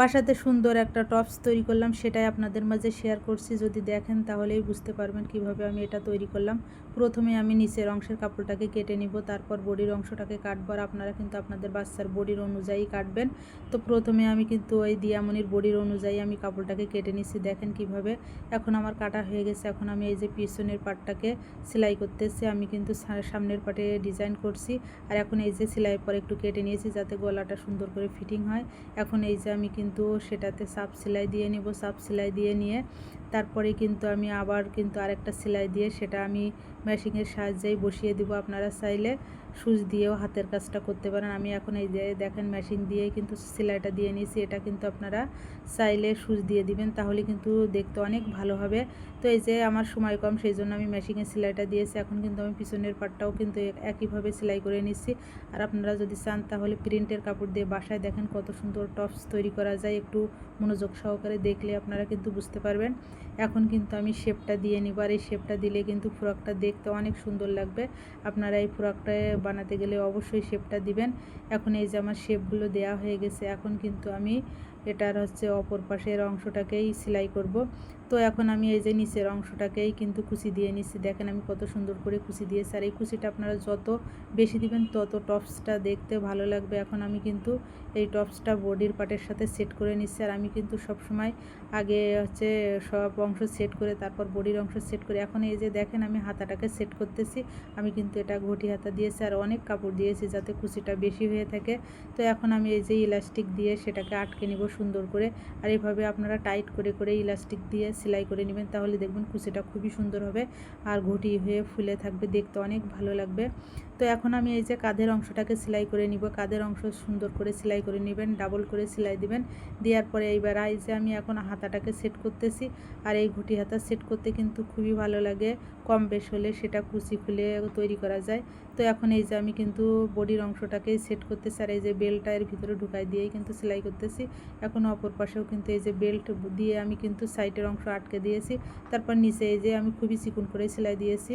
বাসাতে সুন্দর একটা টপস তৈরি করলাম, সেটাই আপনাদের মাঝে শেয়ার করছি। যদি দেখেন তাহলেই বুঝতে পারবেন কিভাবে আমি এটা তৈরি করলাম। প্রথমে আমি নিচের অংশের কাপড়টাকে কেটে নিব, তারপর বডির অংশটাকে কাটবো। আর আপনারা কিন্তু আপনাদের বাচ্চার বডির অনুযায়ী কাটবেন। তো প্রথমে আমি কিন্তু ওই দিয়ামনির বডির অনুযায়ী আমি কাপড়টাকে কেটে নিচ্ছি, দেখেন কিভাবে। এখন আমার কাটা হয়ে গেছে। এখন আমি এই যে পিছনের পাটটাকে সেলাই করতেছি। আমি কিন্তু সামনের পাটে ডিজাইন করছি, আর এখন এই যে সেলাই পরে একটু কেটে নিয়েছি যাতে গলাটা সুন্দর করে ফিটিং হয়। এখন এই যে আমি কিন্তু সেটাতে সাপ সেলাই দিয়ে নেব। সাপ সেলাই দিয়ে নিয়ে তারপরে কিন্তু আমি আবার কিন্তু আরেকটা সেলাই দিয়ে সেটা আমি মেশিনের সাহায্যেই বসিয়ে দিব। আপনারা চাইলে সুচ দিয়েও হাতের কাজটা করতে পারেন। আমি এখন এই যে দেখেন মেশিন দিয়েই কিন্তু সেলাইটা দিয়ে নিয়েছি। এটা কিন্তু আপনারা চাইলে সুচ দিয়ে দিবেন, তাহলে কিন্তু দেখতে অনেক ভালো হবে। তো এই যে আমার সময় কম, সেই জন্য আমি মেশিনে সেলাইটা দিয়েছি। এখন কিন্তু আমি পিছনের পাটটাও কিন্তু একইভাবে সেলাই করে নিচ্ছি। আর আপনারা যদি চান তাহলে প্রিন্টের কাপড় দিয়ে বাসায় দেখেন কত সুন্দর টপস তৈরি করা যায়। একটু মনোযোগ সহকারে দেখলে আপনারা কিন্তু বুঝতে পারবেন। এখন কিন্তু আমি শেপটা দিয়ে নিব, আর এই শেপটা দিলে কিন্তু ফ্রকটা দেখতে অনেক সুন্দর লাগবে। আপনারা এই ফ্রকটা বানাতে গেলে অবশ্যই শেপটা দিবেন। এখন এই যে আমার শেপগুলো দেওয়া হয়ে গেছে। এখন কিন্তু আমি এটার অপর পাশের অংশটাকেই সেলাই করব। তো এখন আমি এই যে নিচের অংশটাকেই কিন্তু কুচি দিয়ে নিচ্ছি, দেখেন আমি কত সুন্দর করে কুচি দিয়েছি। আর এই কুচিটা আপনারা যত বেশি দিবেন তত টপসটা দেখতে ভালো লাগবে। এখন আমি কিন্তু এই টপসটা বডির পার্টের সাথে সেট করে নিচ্ছি। আর আমি কিন্তু সবসময় আগে সব অংশ সেট করে তারপর বডির অংশ সেট করে। এখন এই যে দেখেন আমি হাতাটাকে সেট করতেছি। আমি কিন্তু এটা ঘটি হাতা দিয়েছি আর অনেক কাপড় দিয়েছি যাতে কুচিটা বেশি হয়ে থাকে। তো এখন আমি এই যে ইলাস্টিক দিয়ে সেটাকে আটকে নিব সুন্দর করে। আর এইভাবে আপনারা টাইট করে করে ইলাস্টিক দিয়ে সেলাই করে নেবেন, তাহলে দেখবেন কুচিটা খুবই সুন্দর হবে আর ঘটি হয়ে ফুলে থাকবে, দেখতে অনেক ভালো লাগবে। তো এখন আমি এই যে কাঁধের অংশটাকে সেলাই করে নিব। কাঁধের অংশ সুন্দর করে সেলাই করে নেবেন, ডাবল করে সেলাই দিবেন। দেওয়ার পরে এইবার এই যে আমি এখন হাতাটাকে সেট করতেছি। আর এই ঘটি হাতা সেট করতে কিন্তু খুবই ভালো লাগে, কম বেশ হলে সেটা কুচি খুলে তৈরি করা যায়। তো এখন এই যে আমি কিন্তু বডির অংশটাকেই সেট করতেছি, আর এই যে বেল্টটা এর ভিতরে ঢুকাই দিয়েই কিন্তু সেলাই করতেছি। এখন অপর পাশেও কিন্তু এই যে বেল্ট দিয়ে আমি কিন্তু সাইডের অংশ আটকে দিয়েছি। তারপর নিচে এই যে আমি খুবই চিকন করে সেলাই দিয়েছি।